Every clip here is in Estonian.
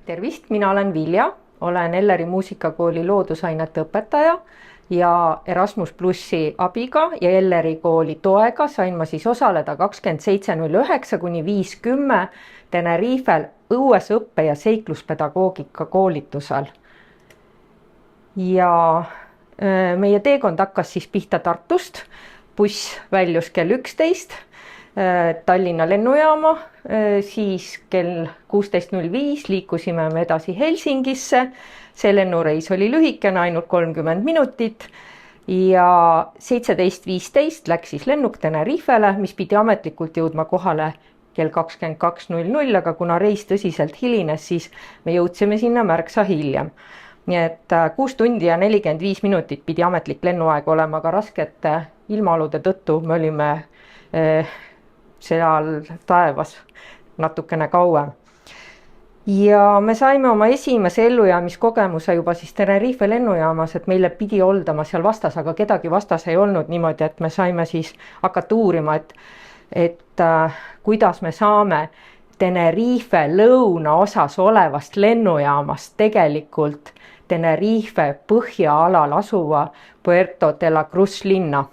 Tervist, mina olen Vilja, olen Elleri muusikakooli loodusainete õpetaja ja Erasmus Plussi abiga ja Elleri kooli toega sain ma siis osaleda 27.09–5.10 Tenerifel õuesõppe ja seikluspedagoogika koolitusel. Ja meie teekond hakkas siis pihta Tartust, buss väljus kell 11 Tallinna lennujaama, siis kell 16.05 liikusime me edasi Helsingisse. See lennureis oli lühikene, ainult 30 minutit ja 17.15 läks siis lennuk Tenerifele, mis pidi ametlikult jõudma kohale kell 22.00, aga kuna reis tõsiselt hilines, siis me jõudsime sinna märksa hiljem. Nii et 6 tundi ja 45 minutit pidi ametlik lennuaeg olema, aga raskete ilmaolude tõttu me olime seal taevas natukene kauem. Ja me saime oma esimese ellujäämiskogemuse juba siis Tenerife lennujaamas, et meile pidi oldama seal vastas, aga kedagi vastas ei olnud niimoodi, et me saime siis hakata uurima, et kuidas me saame Tenerife lõunaosas olevast lennujaamast tegelikult Tenerife põhjaalal asuva Puerto de la Cruz linna.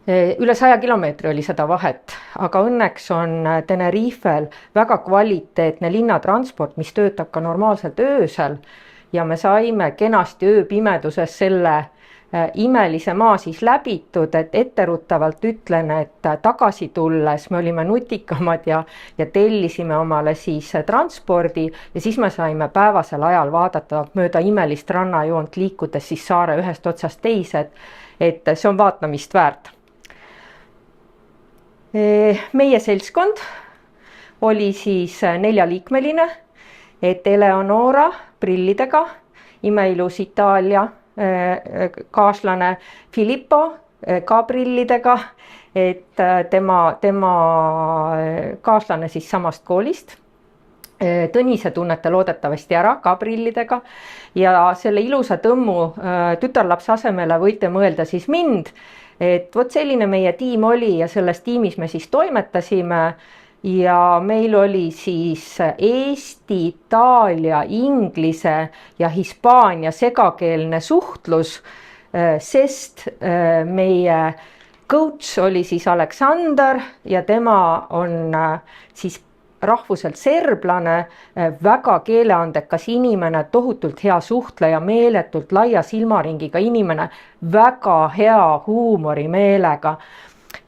Üle 100 kilomeetri oli seda vahet, aga õnneks on Tenerifel väga kvaliteetne linnatransport, mis töötab ka normaalselt öösel ja me saime kenasti ööpimeduses selle imelise maa siis läbitud, et etteruttavalt ütlen, et tagasi tulles me olime nutikamad ja tellisime omale siis transpordi ja siis me saime päevasel ajal vaadata mööda imelist rannajoont liikudes siis saare ühest otsast teise, et see on vaatamist väärt. Meie seltskond oli siis 4-liikmeline, et Eleonora prillidega, imeilus Itaalia kaaslane Filippo ka prillidega, et tema kaaslane siis samast koolist. Tõnise tunnete loodetavasti ära ka prillidega ja selle ilusa tõmmu tütarlapse asemele võite mõelda siis mind, et vot selline meie tiim oli ja selles tiimis me siis toimetasime ja meil oli siis Eesti, Itaalia, Inglise ja Hispaania segakeelne suhtlus, sest meie coach oli siis Aleksander ja tema on siis rahvuselt serblane, väga keeleandekas inimene, tohutult hea suhtleja, meeletult laia silmaringiga inimene, väga hea huumorimeelega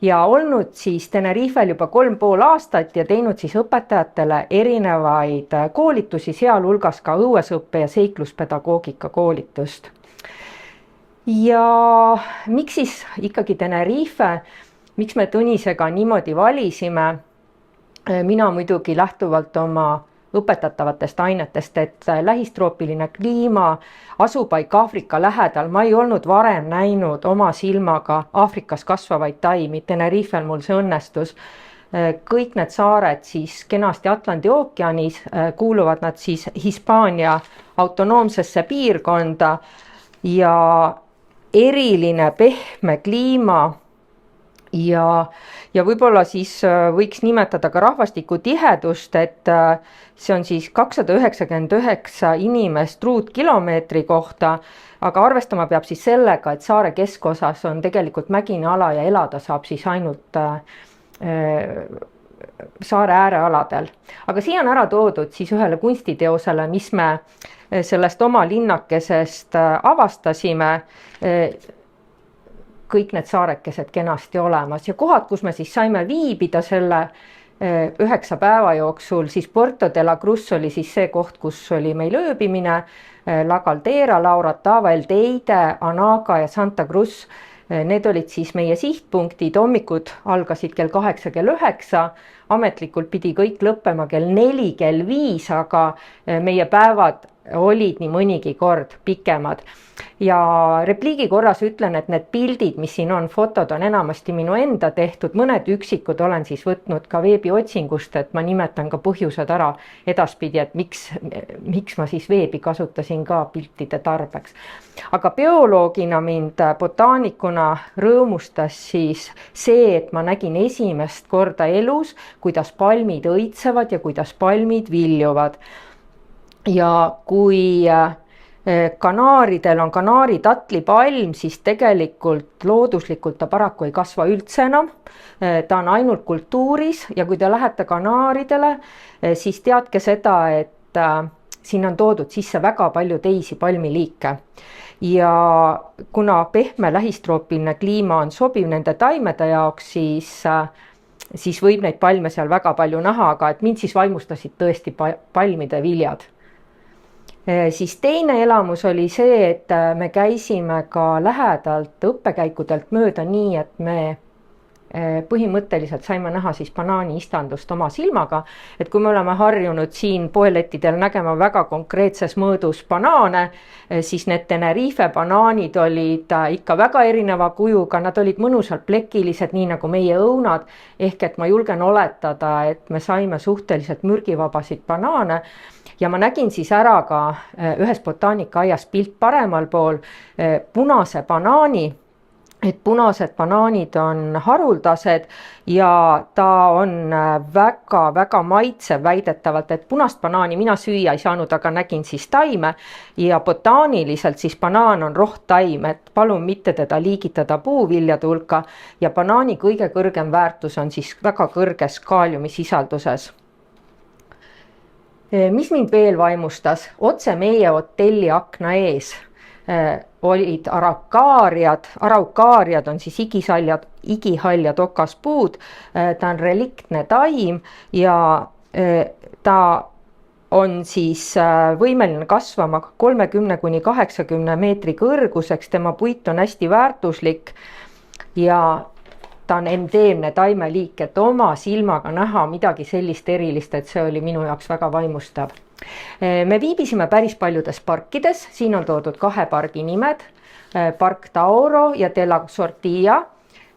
ja olnud siis Tenerifel juba 3,5 aastat ja teinud siis õpetajatele erinevaid koolitusi, sealhulgas ka õuesõppe ja seikluspedagoogika koolitust. Ja miks siis ikkagi Tenerife, miks me Tõnisega niimoodi valisime? Mina muidugi lähtuvalt oma õpetatavatest ainetest, et lähistroopiline kliima, asupaik Aafrika lähedal, ma ei olnud varem näinud oma silmaga Aafrikas kasvavaid taimi, Tenerifel mul see õnnestus. Kõik need saared siis kenasti Atlandi ookeanis, kuuluvad nad siis Hispaania autonoomsesse piirkonda ja eriline pehme kliima ja võib-olla siis võiks nimetada ka rahvastiku tihedust, et see on siis 299 inimest ruutkilomeetri kohta, aga arvestama peab siis sellega, et saare keskosas on tegelikult mägine ala ja elada saab siis ainult saare äärealadel. Aga siia on ära toodud siis ühele kunstiteosele, mis me sellest oma linnakesest avastasime, kõik need saarekesed kenasti olemas ja kohad, kus me siis saime viibida selle 9 päeva jooksul, siis Puerto de la Cruz oli siis see koht, kus oli meil ööbimine, La Caldera, Laura Tava, El Teide, Anaga ja Santa Cruz. Need olid siis meie sihtpunktid, hommikud algasid kell 8, kell 9, ametlikult pidi kõik lõppema kell 4, kell 5, aga meie päevad olid nii mõnigi kord pikemad. Ja repliigi korras ütlen, et need pildid, mis siin on, fotod on enamasti minu enda tehtud, mõned üksikud olen siis võtnud ka veebiotsingust, et ma nimetan ka põhjused ära edaspidi, et miks ma siis veebi kasutasin ka piltide tarbeks. Aga bioloogina mind, botaanikuna rõõmustas siis see, et ma nägin esimest korda elus, kuidas palmid õitsevad ja kuidas palmid viljuvad. ja kui kanaaridel on kanaaritatlipalm, siis tegelikult looduslikult ta paraku ei kasva üldse enam. Ta on ainult kultuuris ja kui te lähete kanaaridele, siis teadke seda, et siin on toodud sisse väga palju teisi palmiliike. Ja kuna pehme lähistroopiline kliima on sobiv nende taimede jaoks, siis võib neid palme seal väga palju näha, aga et mind siis vaimustasid tõesti palmide viljad. Siis teine elamus oli see, et me käisime ka lähedalt õppekäikudelt mööda nii, et me põhimõtteliselt saime näha siis banaaniistandust oma silmaga, et kui me oleme harjunud siin poelettidel nägema väga konkreetses mõõdus banaane, siis need Tenerife banaanid olid ikka väga erineva kujuga, nad olid mõnusalt plekilised, nii nagu meie õunad, ehk et ma julgen oletada, et me saime suhteliselt mürgivabasid banaane. Ja ma nägin siis ära ka ühes botaanikaaias pilt paremal pool punase banaani, et punased banaanid on haruldased ja ta on väga maitsev väidetavalt, et punast banaani mina süüa ei saanud, aga nägin siis taime ja botaaniliselt siis banaan on rohttaim, et palun mitte teda liigitada puuviljade hulka ja banaani kõige kõrgem väärtus on siis väga kõrges kaaliumisisalduses. Mis mind veel vaimustas, otse meie hotelli akna ees olid araukaariad on siis igihaljad okaspuud, ta on reliktne taim ja ta on siis võimeline kasvama 30–80 meetri kõrguseks, tema puit on hästi väärtuslik ja ta on endeemne taimeliik, et oma silmaga näha midagi sellist erilist, et see oli minu jaoks väga vaimustav. Me viibisime päris paljudes parkides, siin on toodud 2 pargi nimed, Park Tauro ja De la Sortilla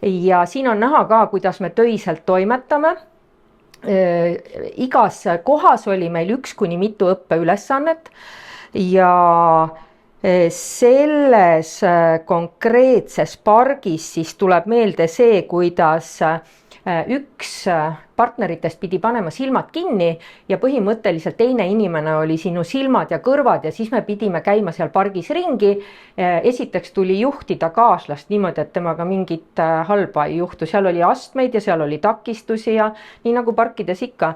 ja siin on näha ka, kuidas me töiselt toimetame. Igas kohas oli meil 1 kuni mitu õppeülesannet ja selles konkreetses pargis siis tuleb meelde see, kuidas üks partneritest pidi panema silmad kinni ja põhimõtteliselt teine inimene oli sinu silmad ja kõrvad ja siis me pidime käima seal pargis ringi. Esiteks tuli juhtida kaaslast niimoodi, et temaga mingit halba ei juhtu, seal oli astmeid ja seal oli takistusi ja nii nagu parkides ikka.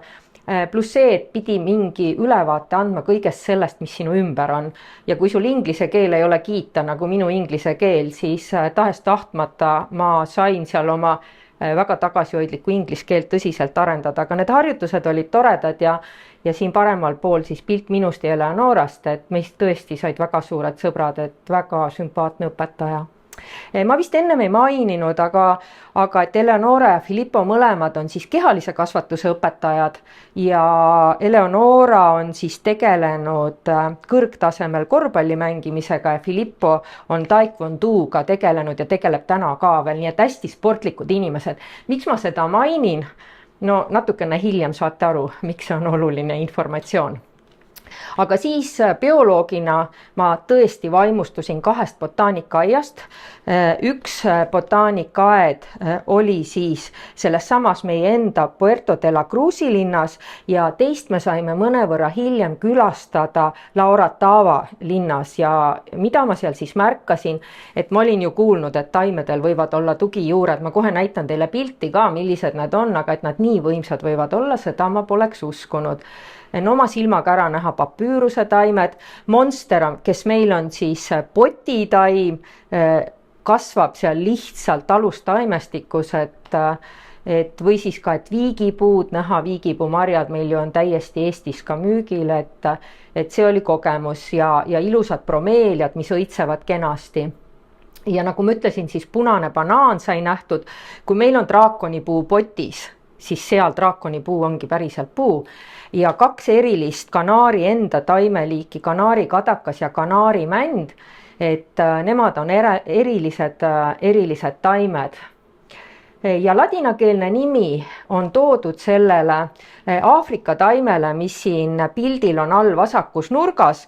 Pluss see, et pidi mingi ülevaate andma kõigest sellest, mis sinu ümber on. Ja kui sul inglise keel ei ole kiita nagu minu inglise keel, siis tahest tahtmata ma sain seal oma väga tagasihoidlikku inglise keelt tõsiselt arendada, aga need harjutused olid toredad ja siin paremal pool siis pilt minust ja Eleonorast, et meist tõesti said väga suured sõbrad, et väga sümpaatne õpetaja. Ma vist ennem ei maininud, aga et Eleonora ja Filippo mõlemad on siis kehalise kasvatuse õpetajad ja Eleonora on siis tegelenud kõrgtasemel korvpalli mängimisega ja Filippo on taekwondoga tegelenud ja tegeleb täna ka veel, nii et hästi sportlikud inimesed. Miks ma seda mainin? No natukene hiljem saate aru, miks see on oluline informatsioon. Aga siis bioloogina ma tõesti vaimustusin 2 botaanikaaiast. Üks botaanikaaed oli siis selles samas meie enda Puerto de la Cruzi linnas ja teist me saime mõnevõrra hiljem külastada La Oratava linnas ja mida ma seal siis märkasin, et ma olin ju kuulnud, et taimedel võivad olla tugijuured, ma kohe näitan teile pilti ka, millised need on, aga et nad nii võimsad võivad olla, seda ma poleks uskunud. Oma silmaga ära näha papüüruse taimed, monster, kes meil on siis potitaim, kasvab seal lihtsalt alustaimestikus, et või siis ka, et viigipuud näha, viigipuumarjad meil ju on täiesti Eestis ka müügil, et see oli kogemus ja ilusad bromeeliad, mis õitsevad kenasti. Ja nagu ma ütlesin, siis punane banaan sai nähtud, kui meil on draakonipuu potis, siis seal draakonipuu ongi päriselt puu. Ja 2 erilist kanaari enda taimeliiki, kanaarikadakas ja kanaarimänd, et nemad on erilised taimed. Ja ladinakeelne nimi on toodud sellele Aafrika taimele, mis siin pildil on all vasakus nurgas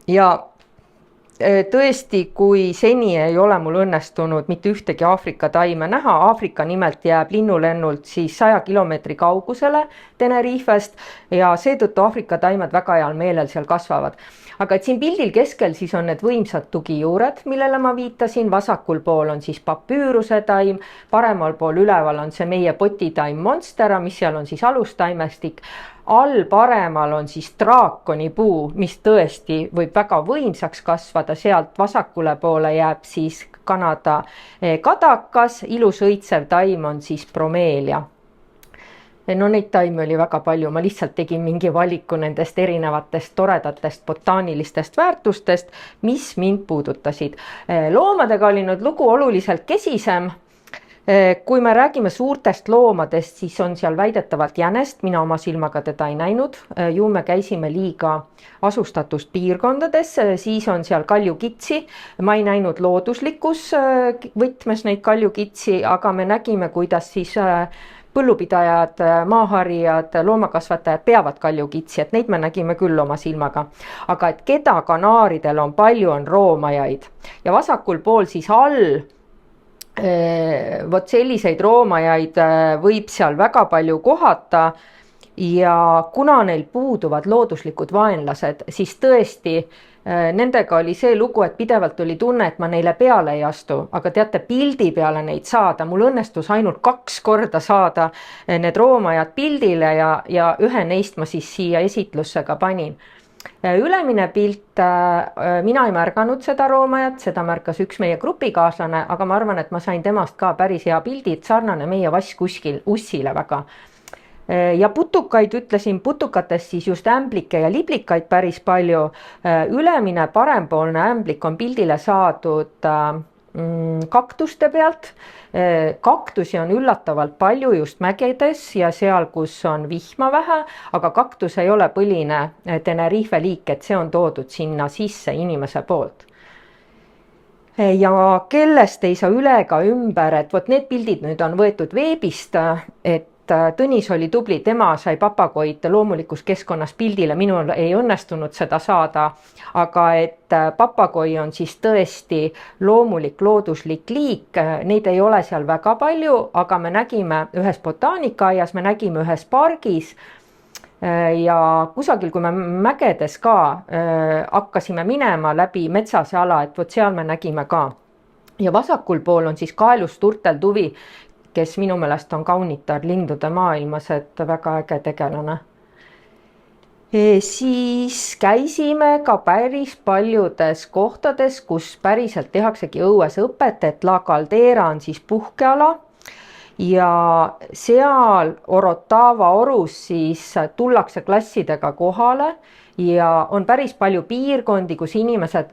ja tõesti, kui seni ei ole mul õnnestunud mitte ühtegi Aafrika taime näha, Aafrika nimelt jääb linnulennult siis 100 kilomeetri kaugusele Tenerifest ja seetõttu Aafrika taimed väga heal meelel seal kasvavad. Aga et siin pildil keskel siis on need võimsad tugijuured, millele ma viitasin, vasakul pool on siis papüüruse taim, paremal pool üleval on see meie potitaim Monstera, mis seal on siis alustaimestik, all paremal on siis draakonipuu, mis tõesti võib väga võimsaks kasvada, sealt vasakule poole jääb siis Kanada kadakas, ilus õitsev taim on siis bromeelia. No neid taimi oli väga palju, ma lihtsalt tegin mingi valiku nendest erinevatest toredatest botaanilistest väärtustest, mis mind puudutasid. Loomadega oli nüüd lugu oluliselt kesisem. Kui me räägime suurtest loomadest, siis on seal väidetavalt jänest, mina oma silmaga teda ei näinud, ju me käisime liiga asustatust piirkondades, siis on seal kaljukitsi, ma ei näinud looduslikus võtmes neid kaljukitsi, aga me nägime, kuidas siis põllupidajad, maaharijad, loomakasvatajad peavad kaljukitsi, et neid me nägime küll oma silmaga. Aga et keda kanaaridel on palju, on roomajaid ja vasakul pool siis all vot selliseid roomajaid võib seal väga palju kohata ja kuna neil puuduvad looduslikud vaenlased, siis tõesti nendega oli see lugu, et pidevalt oli tunne, et ma neile peale ei astu, aga teate, pildi peale neid saada, mul õnnestus ainult 2 korda saada need roomajad pildile ja ühe neist ma siis siia esitlusse ka panin. Ülemine pilt, mina ei märganud seda roomajat, seda märkas üks meie grupikaaslane, aga ma arvan, et ma sain temast ka päris hea pildi, et sarnane meie vass kuskil ussile väga. Ja putukaid ütlesin, putukatest siis just ämblikke ja liblikaid päris palju. Ülemine parempoolne ämblik on pildile saadud kaktuste pealt. Kaktusi on üllatavalt palju just mägedes ja seal, kus on vihma vähe, aga kaktus ei ole põline Tenerife liik, et see on toodud sinna sisse inimese poolt. Ja kellest ei saa üle ega ümber, et vot need pildid nüüd on võetud veebist, et Tõnis oli tubli, tema sai papagoid loomulikus keskkonnas pildile, minul ei õnnestunud seda saada, aga et papagoi on siis tõesti loomulik looduslik liik, neid ei ole seal väga palju, aga me nägime ühes botaanikaaias, me nägime ühes pargis ja kusagil, kui me mägedes ka hakkasime minema läbi metsase ala, et vot seal me nägime ka. Ja vasakul pool on siis kaelust turteltuvi, kes minu meelest on kaunitar lindude maailmas, et väga äge tegelane. Siis käisime ka päris paljudes kohtades, kus päriselt tehaksegi õues õpet, et La Caldera on siis puhkeala ja seal Orotava orus siis tullakse klassidega kohale ja on päris palju piirkondi, kus inimesed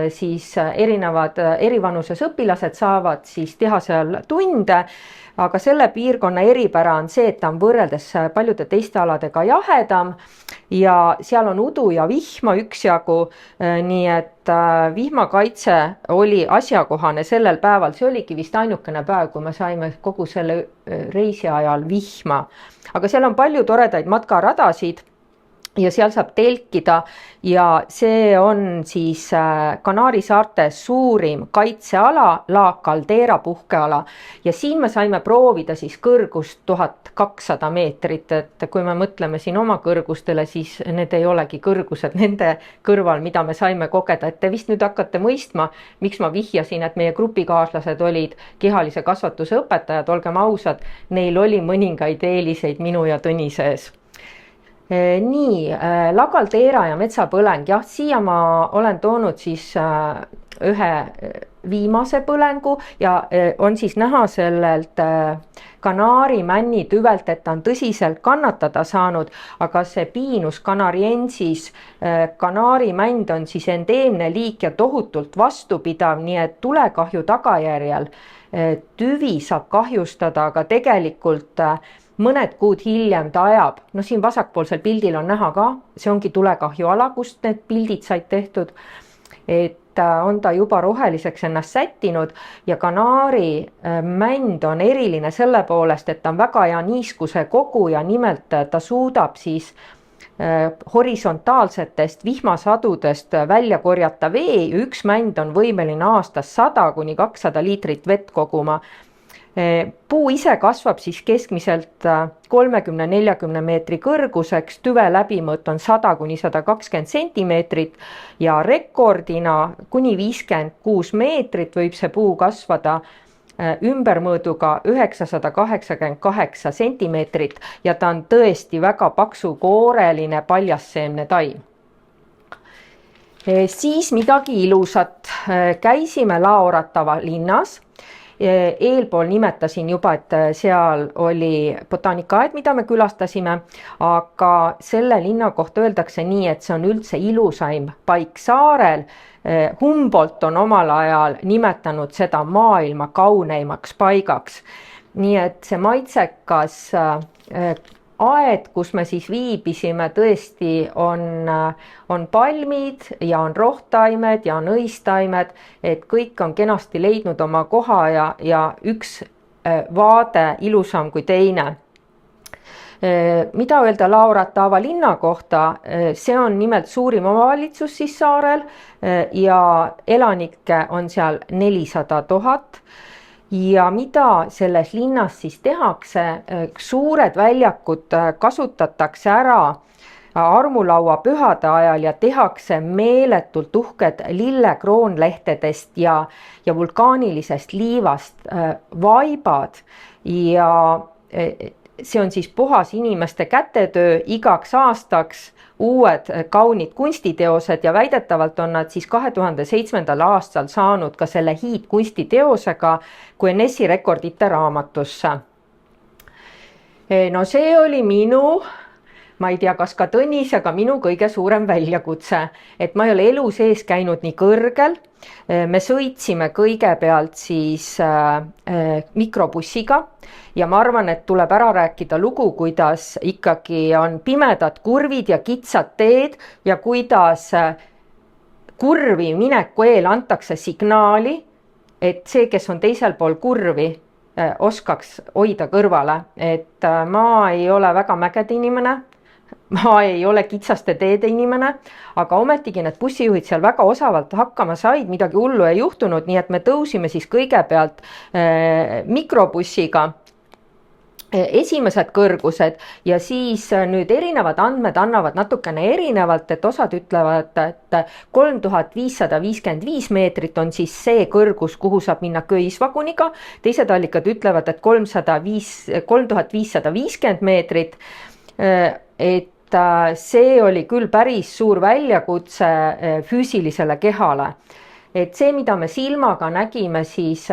siis erivanuses õpilased saavad siis teha seal tunde, aga selle piirkonna eripära on see, et ta on võrreldes paljude teiste aladega jahedam ja seal on udu ja vihma üksjagu, nii et vihmakaitse oli asjakohane sellel päeval, see oligi vist ainukene päev, kui me saime kogu selle reisi ajal vihma, aga seal on palju toredaid matkaradasid ja seal saab telkida ja see on siis Kanaari saarte suurim kaitseala, La Caldera puhkeala ja siin me saime proovida siis kõrgust 1200 meetrit, et kui me mõtleme siin oma kõrgustele, siis need ei olegi kõrgused nende kõrval, mida me saime kogeda, et te vist nüüd hakkate mõistma, miks ma vihjasin, et meie grupikaaslased olid kehalise kasvatuse õpetajad, olgem ausad, neil oli mõningaid eeliseid minu ja Tõnise ees. Nii, La Caldera ja metsapõleng, jah, siia ma olen toonud siis ühe viimase põlengu ja on siis näha sellelt Kanaari männi tüvelt, et ta on tõsiselt kannatada saanud, aga see Pinus canariensis Kanaari mänd on siis endeemne liik ja tohutult vastupidav, nii et tulekahju tagajärjel tüvi saab kahjustada, aga tegelikult mõned kuud hiljem ta ajab, no siin vasakpoolsel pildil on näha ka, see ongi tulekahjuala, kust need pildid said tehtud, et on ta juba roheliseks ennast sättinud ja Kanaari mänd on eriline selle poolest, et ta on väga hea niiskuse kogu ja nimelt ta suudab siis horisontaalsetest vihmasadudest välja korjata vee ja üks mänd on võimeline aastas 100–200 liitrit vett koguma. Puu ise kasvab siis keskmiselt 30–40 meetri kõrguseks, tüve läbimõõt on 100–120 sentimeetrit ja rekordina kuni 56 meetrit võib see puu kasvada ümbermõõduga 988 sentimeetrit ja ta on tõesti väga paksukooreline paljasseemne taim. Siis midagi ilusat. Käisime Laoratava linnas. Eelpool nimetasin juba, et seal oli botaanikaaed, mida me külastasime, aga selle linna kohta öeldakse nii, et see on üldse ilusaim paik saarel. Humboldt on omal ajal nimetanud seda maailma kauneimaks paigaks. Nii et see maitsekas aed, kus me siis viibisime, tõesti on palmid ja on rohtaimed ja on õistaimed, et kõik on kenasti leidnud oma koha ja üks vaade ilusam kui teine. Mida öelda Laoratava linna kohta? See on nimelt suurim omavalitsus siis saarel ja elanikke on seal 400 000. Ja mida selles linnas siis tehakse? Suured väljakud kasutatakse ära armulaua pühade ajal ja tehakse meeletult uhked lillekroonlehtedest ja vulkaanilisest liivast vaibad ja see on siis puhas inimeste kätetöö, igaks aastaks uued kaunid kunstiteosed ja väidetavalt on nad siis 2007. aastal saanud ka selle hiidkunstiteosega Guinessi rekordite raamatusse. No see oli ma ei tea, kas ka Tõnis, aga minu kõige suurem väljakutse, et ma ei ole elu sees käinud nii kõrgel. Me sõitsime kõigepealt siis mikrobussiga ja ma arvan, et tuleb ära rääkida lugu, kuidas ikkagi on pimedad kurvid ja kitsad teed ja kuidas kurvi mineku eel antakse signaali, et see, kes on teisel pool kurvi, oskaks hoida kõrvale, et ma ei ole väga mägede inimene. Ma ei ole kitsaste teede inimene, aga ometigi need bussijuhid seal väga osavalt hakkama said, midagi hullu ei juhtunud, nii et me tõusime siis kõigepealt mikrobussiga esimesed kõrgused ja siis nüüd erinevad andmed annavad natukene erinevalt, et osad ütlevad, et 3555 meetrit on siis see kõrgus, kuhu saab minna köisvaguniga, teised allikad ütlevad, et 3550 meetrit, et see oli küll päris suur väljakutse füüsilisele kehale. Et see, mida me silmaga nägime, siis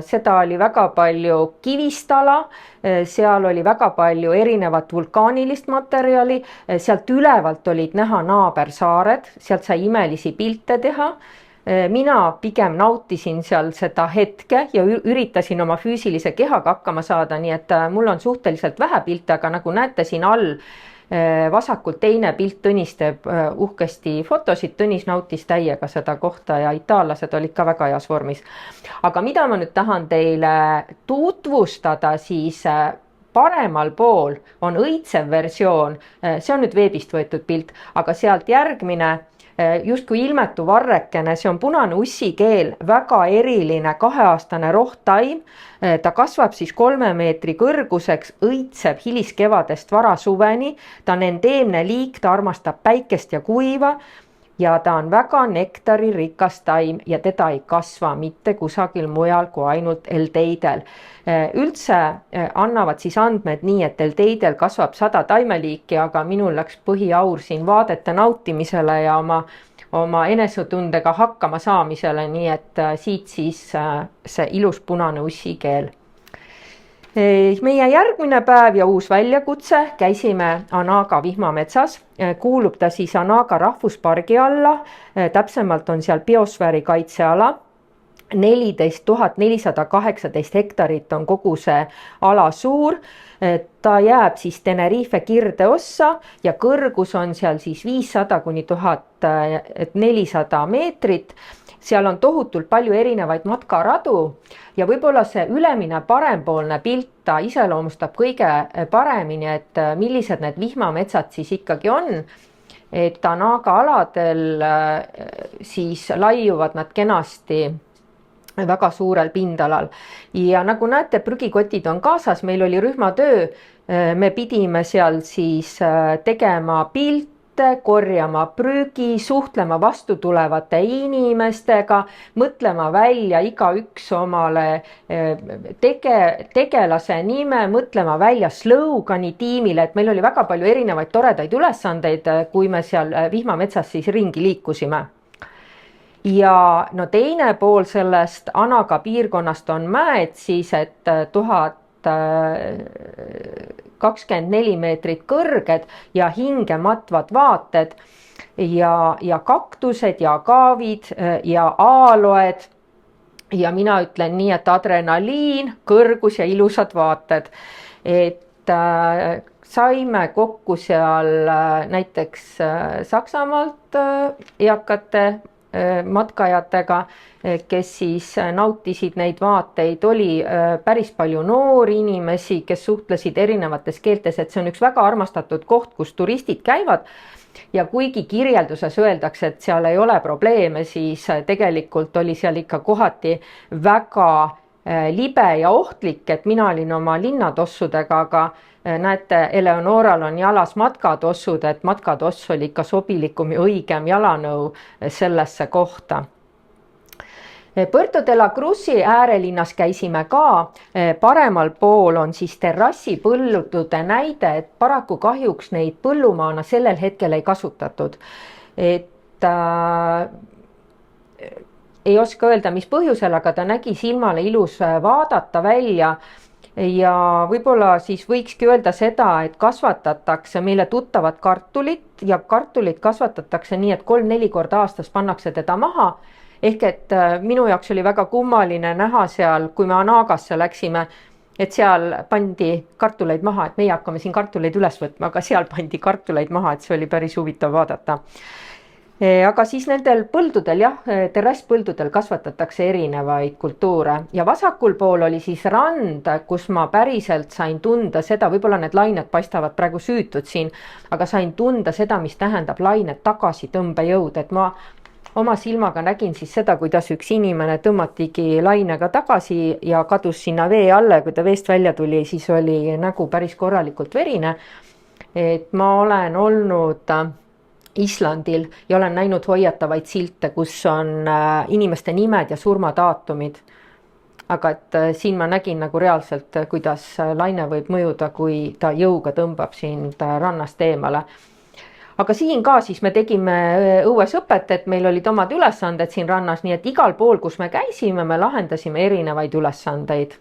seda oli väga palju kivistala, seal oli väga palju erinevat vulkaanilist materjali, sealt ülevalt olid näha naabersaared, sealt sai imelisi pilte teha. Mina pigem nautisin seal seda hetke ja üritasin oma füüsilise kehaga hakkama saada, nii et mul on suhteliselt vähe pilte, aga nagu näete siin all, vasakult teine pilt, Tõnis teeb uhkesti fotosid, Tõnis nautis täiega seda kohta ja itaallased olid ka väga heas vormis. Aga mida ma nüüd tahan teile tutvustada, siis paremal pool on õitsev versioon, see on nüüd veebist võetud pilt, aga sealt järgmine justkui ilmetu varrekene, see on punane ussikeel, väga eriline 2-aastane rohttaim. Ta kasvab siis 3 meetri kõrguseks, õitseb hiliskevadest varasuveni, ta on endeemne liik, ta armastab päikest ja kuiva ja ta on väga nektaririkas taim ja teda ei kasva mitte kusagil mujal kui ainult Elteidel. Üldse annavad siis andmed nii, et Elteidel kasvab 100 taimeliiki, aga minul läks põhiaur siin vaadete nautimisele ja oma enesetundega hakkama saamisele, nii et siit siis see ilus punane ussikeel. Meie järgmine päev ja uus väljakutse, käisime Anaga vihmametsas, kuulub ta siis Anaga rahvuspargi alla, täpsemalt on seal biosfääri kaitseala, 14 418 hektarit on kogu see ala suur, ta jääb siis Tenerife kirdeossa ja kõrgus on seal siis 500–1400 meetrit. Seal on tohutult palju erinevaid matkaradu ja võib-olla see ülemine parempoolne pilt kohta iseloomustab kõige paremini, et millised need vihmametsad siis ikkagi on. Et Anaga aladel siis laiuvad nad kenasti väga suurel pindalal ja nagu näete, prügikotid on kaasas, meil oli rühmatöö, me pidime seal siis tegema pilte, korjama prügi, suhtlema vastu tulevate inimestega, mõtlema välja igaüks omale tegelase nime, mõtlema välja slogani tiimile, et meil oli väga palju erinevaid toredaid ülesandeid, kui me seal vihmametsas siis ringi liikusime. Ja no teine pool sellest Anaga piirkonnast on mäed siis, et 1024 meetrit kõrged ja hingematvad vaated ja kaktused ja kaavid ja aaloed. Ja mina ütlen nii, et adrenaliin, kõrgus ja ilusad vaated. Et saime kokku seal näiteks Saksamaalt eakate matkajatega, kes siis nautisid neid vaateid, oli päris palju noori inimesi, kes suhtlesid erinevates keeltes, et see on üks väga armastatud koht, kus turistid käivad ja kuigi kirjelduses öeldakse, et seal ei ole probleeme, siis tegelikult oli seal ikka kohati väga libe ja ohtlik, et mina olin oma linnatossudega, aga näete, Eleonoral on jalas matkatossud, et matkatoss oli ikka sobilikum ja õigem jalanõu sellesse kohta. Puerto de la Cruzi äärelinnas käisime ka, paremal pool on siis terrassipõldude näide, et paraku kahjuks neid põllumaana sellel hetkel ei kasutatud. Et ei oska öelda, mis põhjusel, aga ta nägi silmale ilus vaadata välja. Ja võib-olla siis võikski öelda seda, et kasvatatakse meile tuttavat kartulit ja kartulit kasvatatakse nii, et 3-4 korda aastas pannakse teda maha. Ehk et minu jaoks oli väga kummaline näha seal, kui me Anagasse läksime, et seal pandi kartuleid maha, et meie hakkame siin kartuleid üles võtma, aga seal pandi kartuleid maha, et see oli päris huvitav vaadata. Aga siis nendel põldudel, terrasspõldudel kasvatatakse erinevaid kultuure ja vasakul pool oli siis rand, kus ma päriselt sain tunda seda, võib-olla need lained paistavad praegu süütud siin, aga sain tunda seda, mis tähendab lained tagasitõmbejõud, et ma oma silmaga nägin siis seda, kuidas üks inimene tõmmatigi lainega tagasi ja kadus sinna vee alla ja kui ta veest välja tuli, siis oli nägu päris korralikult verine. Et ma olen olnud Islandil ja olen näinud hoiatavaid silte, kus on inimeste nimed ja surmadaatumid. Aga et siin ma nägin nagu reaalselt, kuidas laine võib mõjuda, kui ta jõuga tõmbab sind rannast eemale. Aga siin ka siis me tegime õues õpet, et meil olid omad ülesanded siin rannas, nii et igal pool, kus me käisime, me lahendasime erinevaid ülesandeid.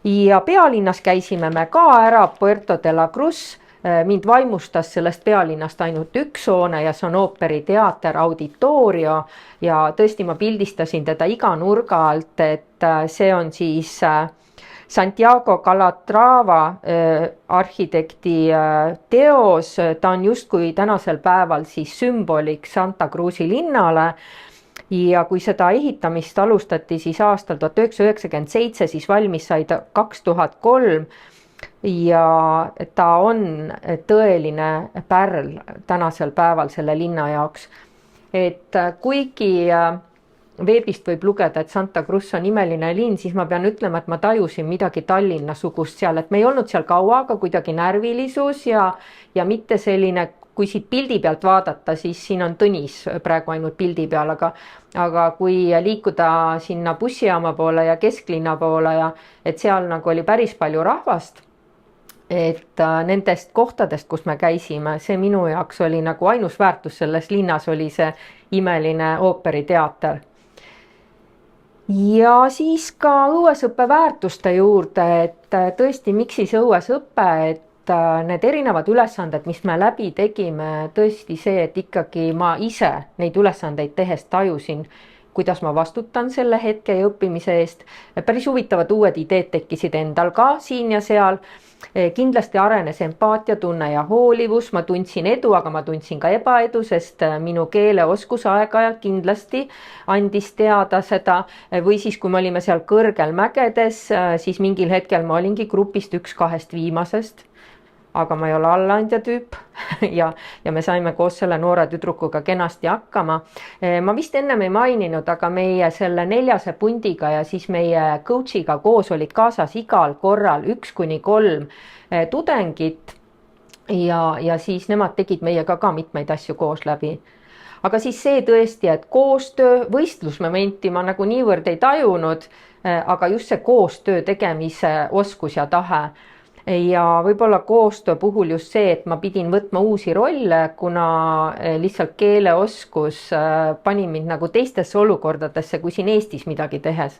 Ja pealinnas käisime me ka ära, Puerto de la Cruz. Mind vaimustas sellest pealinnast ainult üks hoone ja see on ooperiteater Auditorio ja tõesti ma pildistasin teda iga nurga alt, et see on siis Santiago Calatrava arhitekti teos, ta on justkui tänasel päeval siis sümboliks Santa Cruzi linnale ja kui seda ehitamist alustati siis aastal 1997, siis valmis sai ta 2003 ja ta on tõeline pärl tänasel päeval selle linna jaoks. Et kuigi veebist võib lugeda, et Santa Cruz on imeline linn, siis ma pean ütlema, et ma tajusin midagi Tallinna sugust seal, et me ei olnud seal kaua, aga kuidagi närvilisus ja mitte selline, kui siit pildi pealt vaadata, siis siin on Tõnis praegu ainult pildi peal, aga kui liikuda sinna bussijaama poole ja kesklinna poole ja et seal nagu oli päris palju rahvast, et nendest kohtadest, kus me käisime, see minu jaoks oli nagu ainus väärtus selles linnas oli see imeline ooperiteater. Ja siis ka õuesõppe väärtuste juurde, et tõesti, miks siis õuesõppe, et need erinevad ülesanded, mis me läbi tegime, tõesti see, et ikkagi ma ise neid ülesandeid tehes tajusin, kuidas ma vastutan selle hetke ja õppimise eest. Päris huvitavad uued ideed tekkisid endal ka siin ja seal. Kindlasti arenes empaatiatunne ja hoolivus, ma tundsin edu, aga ma tundsin ka ebaedu, sest minu keeleoskus aeg-ajalt kindlasti andis teada seda. Või siis, kui me olime seal kõrgel mägedes, siis mingil hetkel ma olingi grupist 1-2 viimasest. Aga ma ei ole allaandja tüüp ja me saime koos selle noore tüdrukuga kenasti hakkama. Ma vist ennem ei maininud, aga meie selle 4 pundiga ja siis meie coach'iga koos olid kaasas igal korral 1-3 tudengit ja siis nemad tegid meiega ka mitmeid asju koos läbi. Aga siis see tõesti, et koostöö, võistlusmomenti ma nagu niivõrd ei tajunud, aga just see koostöö tegemise oskus ja tahe. Ja võib-olla koostöö puhul just see, et ma pidin võtma uusi rolle, kuna lihtsalt keeleoskus pani mind nagu teistesse olukordadesse, kui siin Eestis midagi tehes.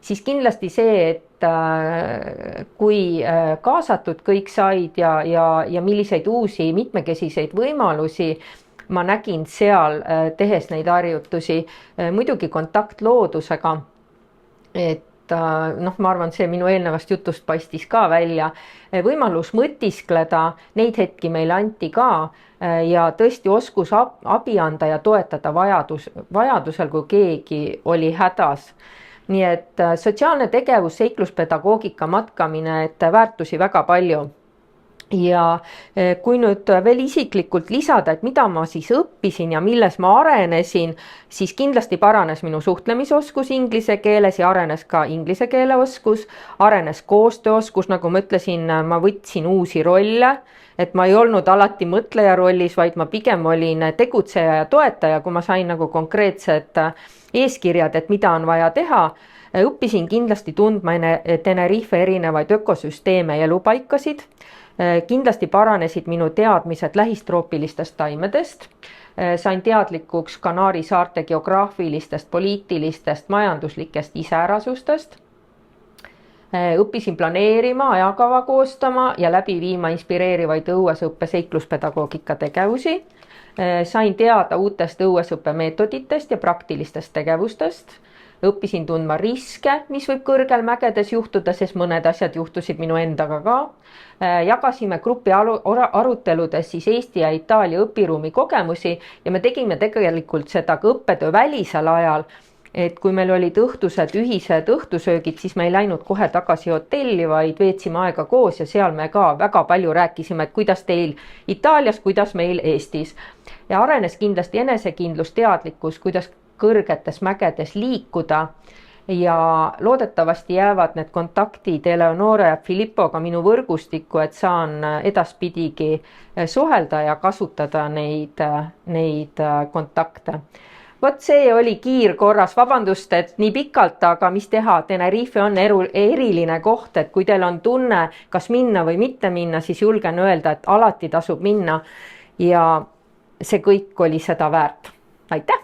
Siis kindlasti see, et kui kaasatud kõik said ja milliseid uusi mitmekesiseid võimalusi ma nägin seal tehes neid harjutusi, muidugi kontakt loodusega, et ma arvan, see minu eelnevast jutust paistis ka välja. Võimalus mõtiskleda, neid hetki meile anti ka ja tõesti oskus abi anda ja toetada vajadusel, kui keegi oli hädas. Nii et sotsiaalne tegevus, seikluspedagoogika, matkamine, et väärtusi väga palju. Ja kui nüüd veel isiklikult lisada, et mida ma siis õppisin ja milles ma arenesin, siis kindlasti paranes minu suhtlemisoskus inglise keeles ja arenes ka inglise keele oskus, arenes koostööoskus, nagu ma ütlesin, ma võtsin uusi rolle, et ma ei olnud alati mõtleja rollis, vaid ma pigem olin tegutseja ja toetaja, kui ma sain nagu konkreetsed eeskirjad, et mida on vaja teha. Õppisin kindlasti tundma Tenerife erinevaid ökosüsteeme ja elupaikasid. Kindlasti paranesid minu teadmised lähistroopilistest taimedest, sain teadlikuks Kanaari saarte geograafilistest, poliitilistest, majanduslikest iseärasustest, õppisin planeerima, ajakava koostama ja läbi viima inspireerivaid õuesõppe seikluspedagoogika tegevusi, sain teada uutest õuesõppemeetoditest ja praktilistest tegevustest, õppisin tundma riske, mis võib kõrgel mägedes juhtuda, sest mõned asjad juhtusid minu endaga ka. Jagasime grupi aruteludes siis Eesti ja Itaalia õpiruumi kogemusi ja me tegime tegelikult seda ka õppetöö välisel ajal, et kui meil olid õhtused ühised õhtusöögid, siis me ei läinud kohe tagasi hotelli, vaid veetsime aega koos ja seal me ka väga palju rääkisime, et kuidas teil Itaalias, kuidas meil Eestis. Ja arenes kindlasti enesekindlus, teadlikkus, kuidas kõrgetes mägedes liikuda ja loodetavasti jäävad need kontaktid Eleonora ja Filippoga minu võrgustikku, et saan edaspidigi suhelda ja kasutada neid kontakte. Vot see oli kiirkorras, vabandust, et nii pikalt, aga mis teha, Tenerife on eriline koht, et kui teil on tunne, kas minna või mitte minna, siis julgen öelda, et alati tasub minna ja see kõik oli seda väärt. Aitäh!